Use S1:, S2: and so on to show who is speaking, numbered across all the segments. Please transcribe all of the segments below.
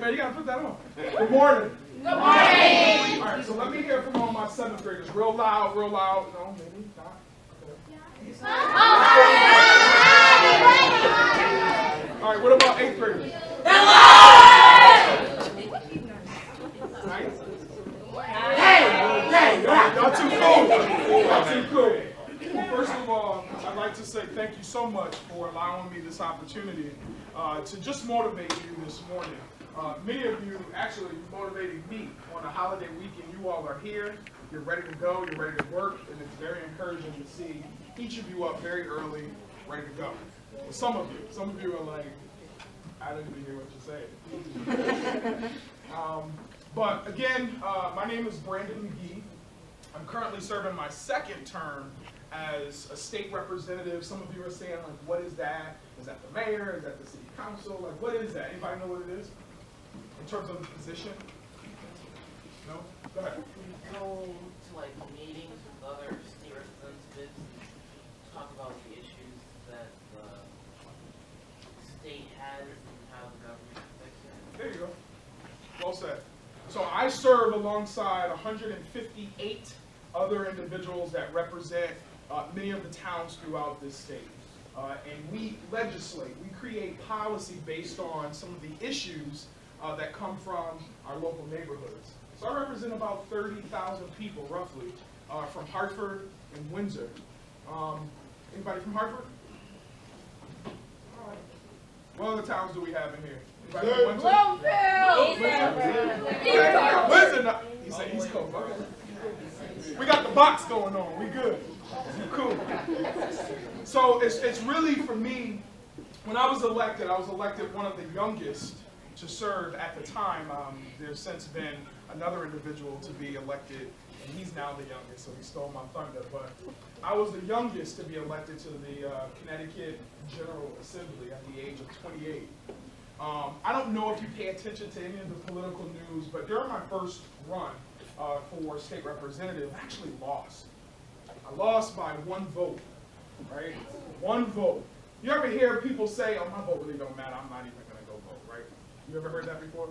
S1: man, you gotta put that on. Good morning.
S2: Good morning. All
S1: right, so let me hear from all my 7th graders. Real loud, real loud. No, maybe not. Okay. All right, what about 8th graders? Y'all too cool. Y'all too cool. First of all, I'd like to say thank you so much for allowing me this opportunity to just motivate you this morning. Many of you actually motivated me on a holiday weekend. You all are here. You're ready to go. You're ready to work. And it's very encouraging to see each of you up very early, ready to go. Well, some of you are like, I didn't even hear what you said. But again, my name is Brandon McGee. I'm currently serving my 2nd term as a state representative. Some of you are saying, like, what is that? Is that the mayor? Is that the city council? Like, what is that? Anybody know what it is? In terms of the position? No? Go ahead.
S3: We go to like meetings with other state representatives and talk about the issues that the state has and how the government affects it.
S1: There you go. Well said. So I serve alongside 158 other individuals that represent many of the towns throughout this state. And we legislate, we create policy based on some of the issues that come from our local neighborhoods. So I represent about 30,000 people, roughly, from Hartford and Windsor. Anybody from Hartford? All right. What other towns do we have in here? Anybody from Windsor? Windsor. He said East Coast. Okay. We got the box going on. We good. Cool. So it's really, for me, when I was elected one of the youngest to serve at the time. There's since been another individual to be elected, and he's now the youngest, so he stole my thunder. But I was the youngest to be elected to the Connecticut General Assembly at the age of 28. I don't know if you pay attention to any of the political news, but during my first run for state representative, I actually lost. I lost by 1 vote, right? 1 vote. You ever hear people say, oh, my vote really don't matter, I'm not even going to go vote, right? You ever heard that before?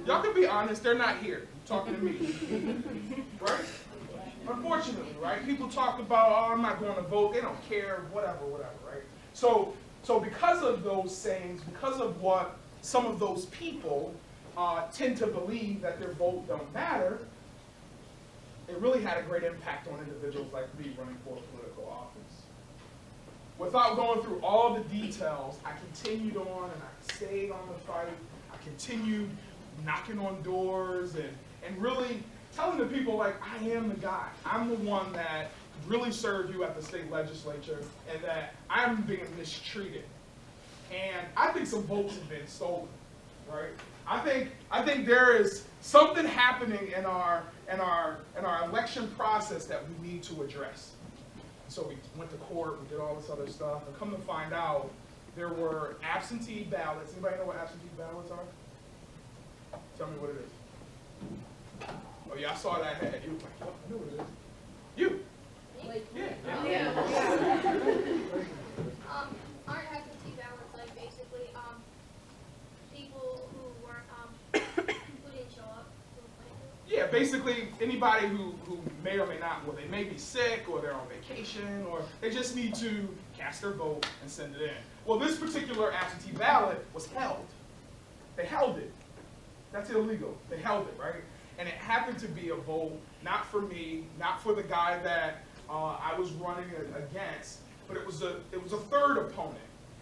S1: Y'all can be honest, they're not here. You're talking to me, right? Unfortunately, right? People talk about, oh, I'm not going to vote, they don't care, whatever, right? So because of those sayings, because of what some of those people tend to believe that their vote don't matter, it really had a great impact on individuals like me running for a political office. Without going through all the details, I continued on and I stayed on the fight. I continued knocking on doors and really telling the people, like, I am the guy. I'm the one that really served you at the state legislature and that I'm being mistreated. And I think some votes have been stolen, right? I think there is something happening in our election process that we need to address. So we went to court, we did all this other stuff, and come to find out there were absentee ballots. Anybody know what absentee ballots are? Tell me what it is. Oh yeah, I saw that head. You were like, what? I know what it is. You. Yeah.
S4: Aren't absentee ballots like basically people who weren't who didn't show up?
S1: Yeah, basically anybody who may or may not, well, they may be sick or they're on vacation or they just need to cast their vote and send it in. Well, this particular absentee ballot was held. They held it. That's illegal. They held it, right? And it happened to be a vote not for me, not for the guy that I was running against, but it was a third opponent.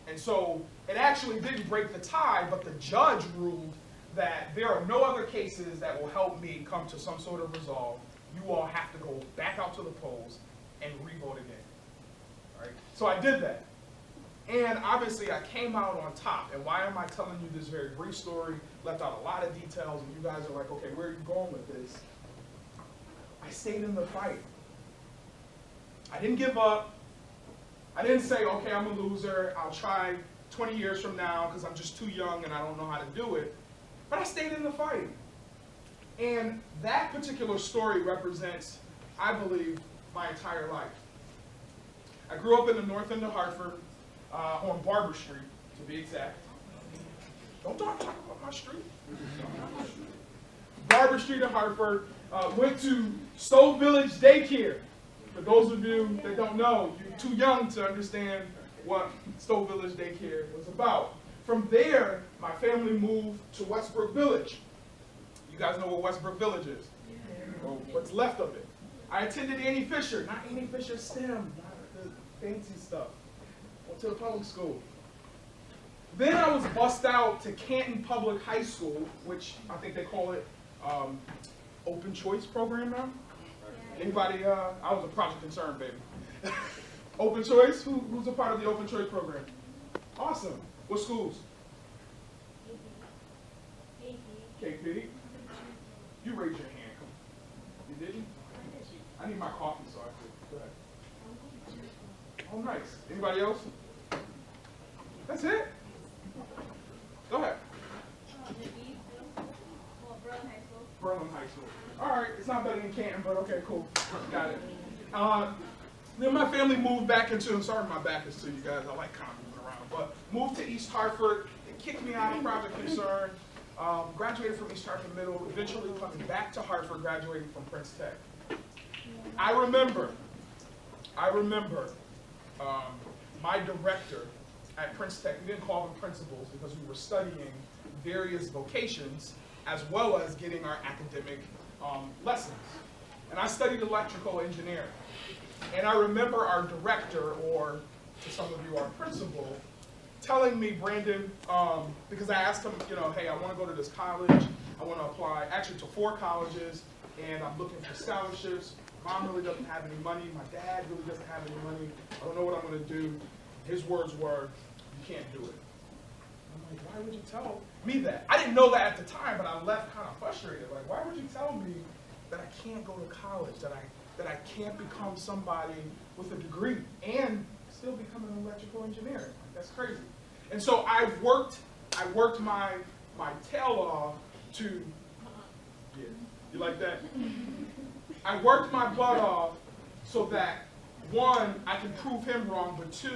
S1: And so it actually didn't break the tie, but the judge ruled that there are no other cases that will help me come to some sort of resolve. You all have to go back out to the polls and re-vote again. All right? So I did that. And obviously I came out on top. And why am I telling you this very brief story? Left out a lot of details, and you guys are like, okay, where are you going with this? I stayed in the fight. I didn't give up. I didn't say, okay, I'm a loser. I'll try 20 years from now because I'm just too young and I don't know how to do it. But I stayed in the fight. And that particular story represents, I believe, my entire life. I grew up in the north end of Hartford, on Barber Street, to be exact. Don't talk about my street. Barber Street in Hartford. Went to Stowe Village Daycare. For those of you that don't know, you're too young to understand what Stowe Village Daycare was about. From there, my family moved to Westbrook Village. You guys know what Westbrook Village is? Or what's left of it. I attended Annie Fisher, not Annie Fisher STEM, not the fancy stuff. Went to the public school. Then I was bussed out to Canton Public High School, which I think they call it open choice program now. Anybody? I was a project concern, baby. Open choice? Who's a part of the open choice program? Awesome. What schools? KP. You raised your hand. You didn't? I need my coffee, so I could. Go ahead. Oh, nice. Anybody else? That's it? Go ahead. Berlin High School. All right, it's not better than Canton, but okay, cool. Got it. Then my family moved back into, I'm sorry my back is to you guys, I like kind of moving around, but moved to East Hartford. They kicked me out of Project Concern. Graduated from East Hartford Middle, eventually coming back to Hartford, graduating from Prince Tech. I remember my director at Prince Tech, we didn't call them principals because we were studying various vocations as well as getting our academic lessons. And I studied electrical engineering. And I remember our director, or to some of you, our principal, telling me, Brandon, because I asked him, hey, I want to go to this college. I want to apply actually to 4 colleges, and I'm looking for scholarships. Mom really doesn't have any money. My dad really doesn't have any money. I don't know what I'm going to do. His words were, you can't do it. I'm like, why would you tell me that? I didn't know that at the time, but I left kind of frustrated. Like, why would you tell me that I can't go to college, that I can't become somebody with a degree and still become an electrical engineer? Like, that's crazy. And so I worked my tail off to, yeah, you like that? I worked my butt off so that, 1, I could prove him wrong, but 2,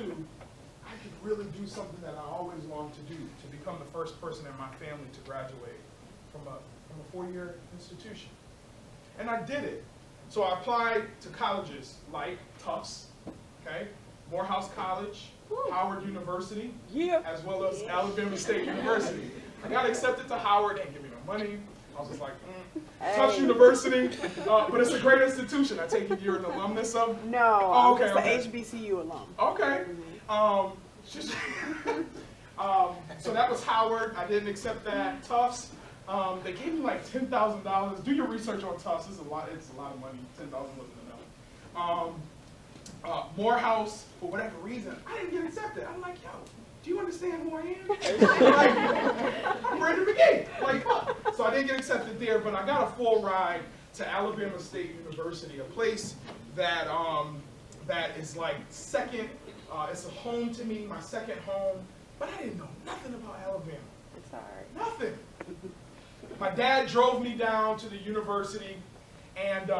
S1: I could really do something that I always longed to do, to become the first person in my family to graduate from a 4-year institution. And I did it. So I applied to colleges like Tufts, okay, Morehouse College, Howard University, as well as Alabama State University. I got accepted to Howard, they didn't give me no money. I was just like, Tufts University, but it's a great institution. I take it you're an alumnus of?
S2: No,
S1: oh, okay,
S2: I'm
S1: okay.
S2: the HBCU alum.
S1: Okay. So that was Howard. I didn't accept that. Tufts, they gave me like $10,000. Do your research on Tufts. It's a lot of money. $10,000 wasn't enough. Morehouse, for whatever reason, I didn't get accepted. I'm like, yo, do you understand who I am? I'm Brandon McGee. Like, so I didn't get accepted there, but I got a full ride to Alabama State University, a place that is like second. It's a home to me, my second home. But I didn't know nothing about Alabama.
S2: It's all right.
S1: Nothing. My dad drove me down to the university, and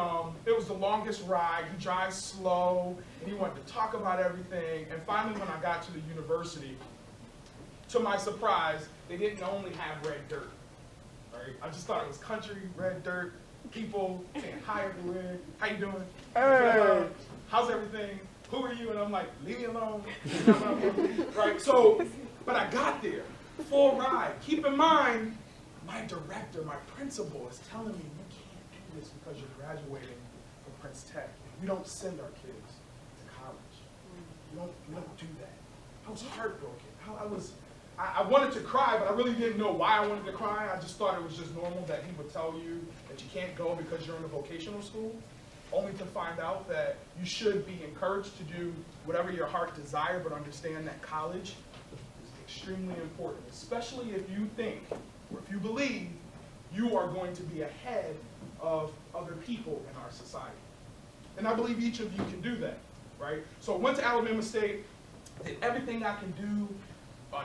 S1: it was the longest ride. He drives slow, and he wanted to talk about everything. And finally, when I got to the university, to my surprise, they didn't only have red dirt. Right? I just thought it was country, red dirt, people saying hi everywhere. How you doing?
S2: Hey.
S1: How's everything? Who are you? And I'm like, leave me alone. Right? So, but I got there, full ride. Keep in mind, my director, my principal is telling me, you can't do this because you're graduating from Prince Tech. We don't send our kids to college. You don't do that. I was heartbroken. I wanted to cry, but I really didn't know why I wanted to cry. I just thought it was just normal that he would tell you that you can't go because you're in a vocational school, only to find out that you should be encouraged to do whatever your heart desire, but understand that college is extremely important, especially if you think, or if you believe, you are going to be ahead of other people in our society. And I believe each of you can do that, right? So I went to Alabama State, did everything I can do,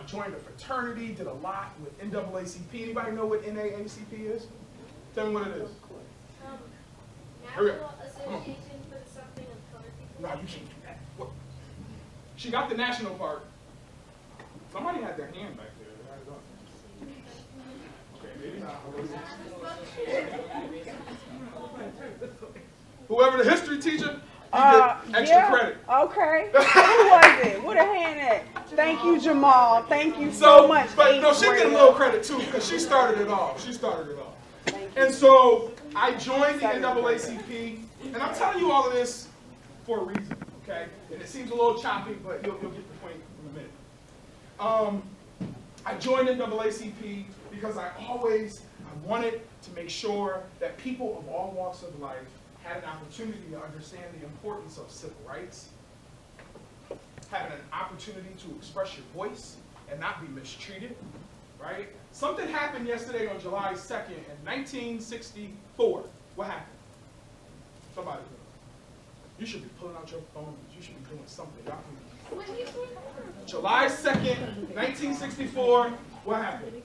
S1: joined a fraternity, did a lot with NAACP. Anybody know what NAACP is? Tell me what it is.
S4: National Association for the Suffering of Colored People.
S1: No, you can't do that. What? She got the national part. Somebody had their hand back there. whoever the history teacher, he get extra credit.
S2: Okay. Who was it? Where the hand at? Thank you, Jamal. Thank you so much.
S1: But no, she get a little credit too, because she started it all. And so I joined the NAACP, and I'm telling you all of this for a reason, okay? And it seems a little choppy, but you'll get the point in a minute. I joined NAACP because I wanted to make sure that people of all walks of life had an opportunity to understand the importance of civil rights, having an opportunity to express your voice and not be mistreated, right? Something happened yesterday on July 2nd in 1964. What happened? Somebody, you should be pulling out your phones. You should be doing something. Y'all can... July 2nd, 1964. What happened?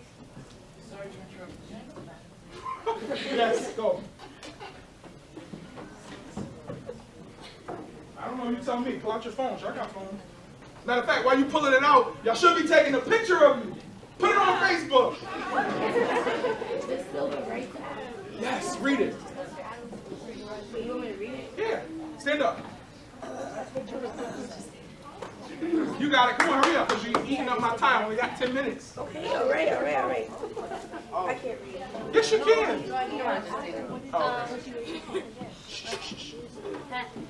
S1: Yes, go. I don't know, you tell me. Pull out your phones. Y'all got phones. Matter of fact, while you pulling it out, y'all should be taking a picture of you. Put it on Facebook.
S4: The Civil Rights Act.
S1: Yes, read it.
S4: You want me to read it?
S1: Yeah, stand up. You got it. Come on, hurry up, because you're eating up my time. We got 10 minutes.
S2: Okay, all right. I can't read it.
S1: Yes, you can.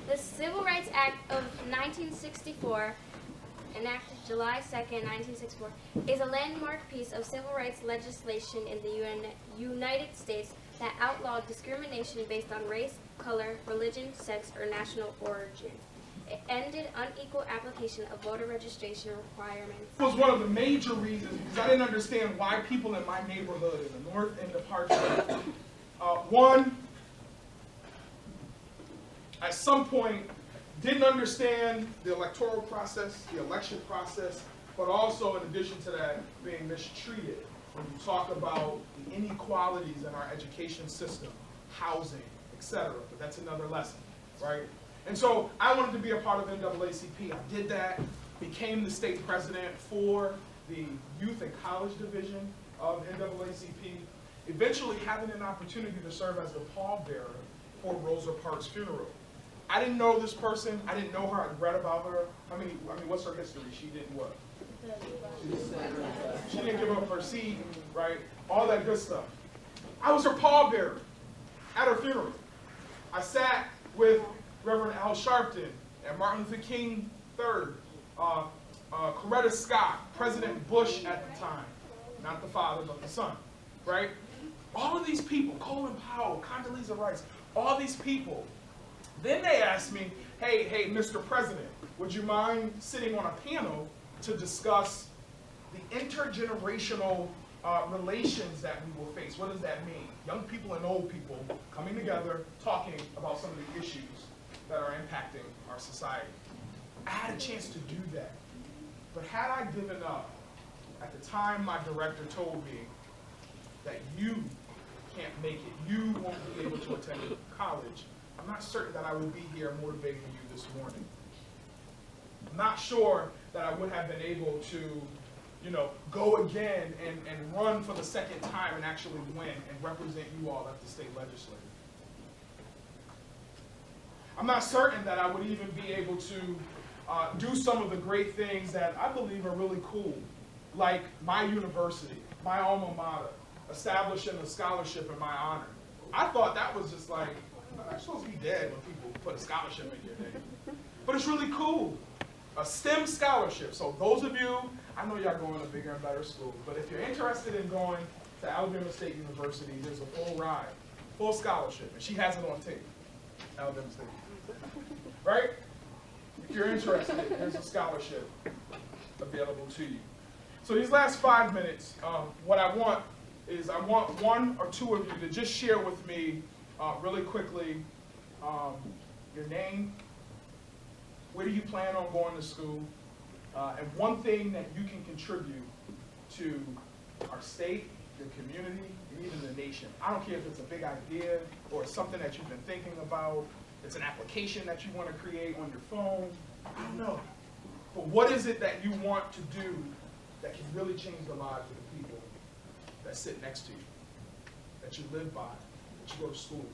S4: The Civil Rights Act of 1964, enacted July 2nd, 1964, is a landmark piece of civil rights legislation in the United States that outlawed discrimination based on race, color, religion, sex, or national origin. It ended unequal application of voter registration requirements.
S1: It was one of the major reasons, because I didn't understand why people in my neighborhood in the north end of Hartsville, one, at some point, didn't understand the electoral process, the election process, but also in addition to that, being mistreated when you talk about the inequalities in our education system, housing, etc. But that's another lesson, right? And so I wanted to be a part of NAACP. I did that, became the state president for the youth and college division of NAACP, eventually having an opportunity to serve as the pallbearer for Rosa Parks' funeral. I didn't know this person. I didn't know her. I'd read about her. I mean, what's her history? She didn't what? She didn't give up her seat, right? All that good stuff. I was her pallbearer at her funeral. I sat with Reverend Al Sharpton and Martin Luther King III, Coretta Scott, President Bush at the time. Not the father, but the son, right? All of these people, Colin Powell, Condoleezza Rice, all these people. Then they asked me, hey, Mr. President, would you mind sitting on a panel to discuss the intergenerational relations that we will face? What does that mean? Young people and old people coming together, talking about some of the issues that are impacting our society. I had a chance to do that. But had I given up, at the time my director told me that you can't make it, you won't be able to attend college, I'm not certain that I would be here motivating you this morning. I'm not sure that I would have been able to, go again and run for the second time and actually win and represent you all at the state legislature. I'm not certain that I would even be able to do some of the great things that I believe are really cool, like my university, my alma mater, establishing a scholarship in my honor. I thought that was just like, I'm supposed to be dead when people put a scholarship in your name. But it's really cool. A STEM scholarship. So those of you, I know y'all going to bigger and better schools, but if you're interested in going to Alabama State University, there's a full ride, full scholarship, and she has it on tape. Alabama State. Right? If you're interested, there's a scholarship available to you. So these last 5 minutes, what I want is I want one or two of you to just share with me really quickly your name, where do you plan on going to school, and one thing that you can contribute to our state, your community, and even the nation. I don't care if it's a big idea or it's something that you've been thinking about, it's an application that you want to create on your phone, I don't know. But what is it that you want to do that can really change the lives of the people that sit next to you, that you live by, that you go to school with?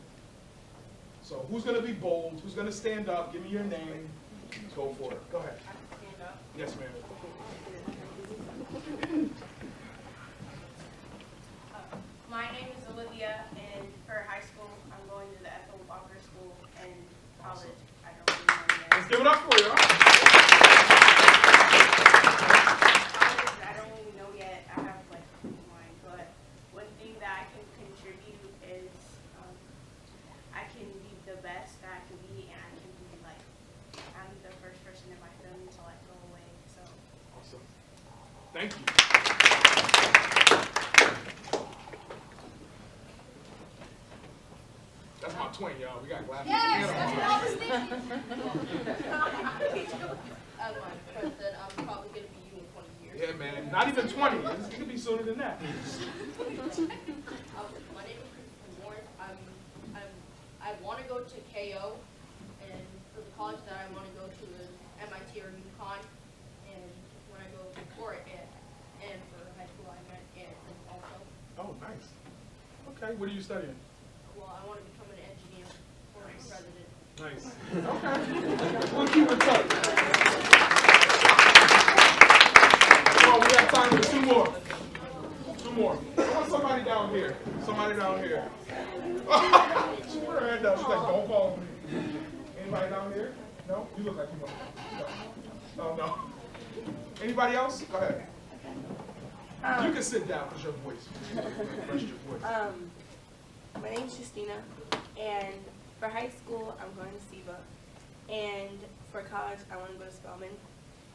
S1: So who's going to be bold? Who's going to stand up? Give me your name. Go for it. Go ahead.
S3: Stand up.
S1: Yes, ma'am.
S5: My name is Olivia, and for high school, I'm going to the Ethel Walker School, and college, I don't really know yet.
S1: Let's give it up for you.
S5: College, I don't really know yet. I have like mine, but one thing that I can contribute is I can be the best that I can be, and I can be like, I'm the first person in my family to like go away, so.
S1: Awesome. Thank you. That's my twin, y'all. We got glasses.
S6: Yes, that's what I was thinking.
S7: As my friend said, I'm probably going to be you in 20 years.
S1: Yeah, man. Not even 20. It could be sooner than that.
S7: My name is Christopher Morris. I want to go to KO, and for the college that I want to go to is MIT or UConn. And when I go for it, and for high school, I meant and also.
S1: Oh, nice. Okay, what are you studying?
S7: Well, I want to become an engineer or a president.
S1: Nice. Okay. We'll keep in touch. Well, we have time for two more. Two more. I want somebody down here. Somebody down here. She put her hand down. She's like, don't call me. Anybody down here? No? You look like you want to. No. Oh, no. Anybody else? Go ahead. You can sit down because your voice. Rest your voice.
S8: My name's Justina, and for high school, I'm going to SIVA, and for college, I want to go to Spelman.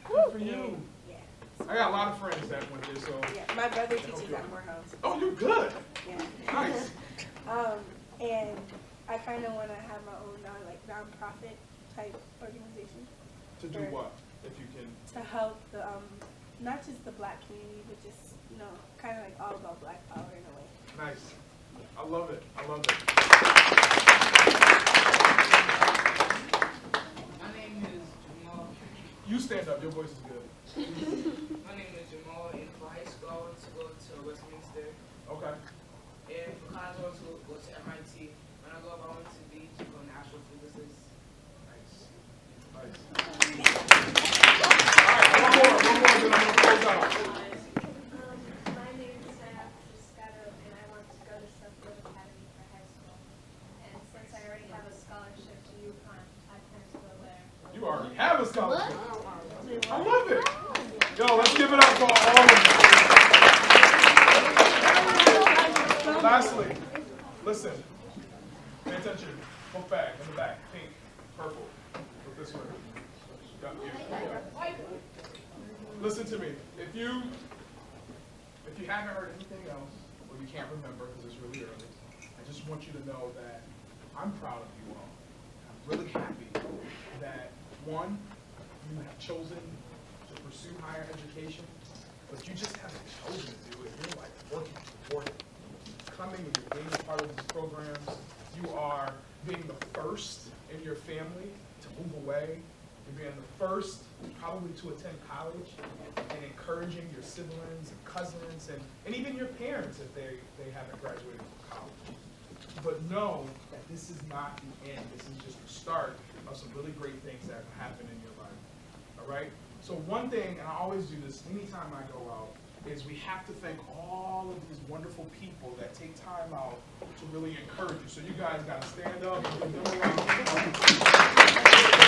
S1: Good for you.
S8: Yeah.
S1: I got a lot of friends that went there, so.
S8: Yeah, my brother teaches at Morehouse.
S1: Oh, you're good.
S8: Yeah.
S1: Nice.
S8: And I kind of want to have my own nonprofit type organization.
S1: To do what, if you can?
S8: To help the not just the Black community, but just kind of like all about Black power in a way.
S1: Nice. I love it. I love it.
S3: My name is Jamal.
S1: You stand up. Your voice is good.
S3: My name is Jamal, and for high school, I want to go to Westminster.
S1: Okay.
S3: And for college, I want to go to MIT. When I go up, I want to be an astrophysicist.
S1: Nice. Nice. All right, one more, then I'm going to close out.
S6: My name is Sarah Piscato, and I want to go to Suffield Academy for high school. And since I already have a scholarship to UConn, I plan to go there.
S1: You already have a scholarship. I love it. Yo, let's give it up for all of them. Lastly, listen. Pay attention. Book bag in the back. Pink, purple. Look this way. Got you. Listen to me. If you haven't heard anything else, or you can't remember because it's really early, I just want you to know that I'm proud of you all. I'm really happy that, one, you have chosen to pursue higher education, but you just haven't chosen to do it. You're like working toward it. Coming and you're being a part of these programs. You are being the first in your family to move away. You're being the first probably to attend college and encouraging your siblings and cousins and even your parents if they haven't graduated from college. But know that this is not the end. This is just the start of some really great things that can happen in your life. All right? So one thing, and I always do this anytime I go out, is we have to thank all of these wonderful people that take time out to really encourage you. So you guys got to stand up and give them a round of applause.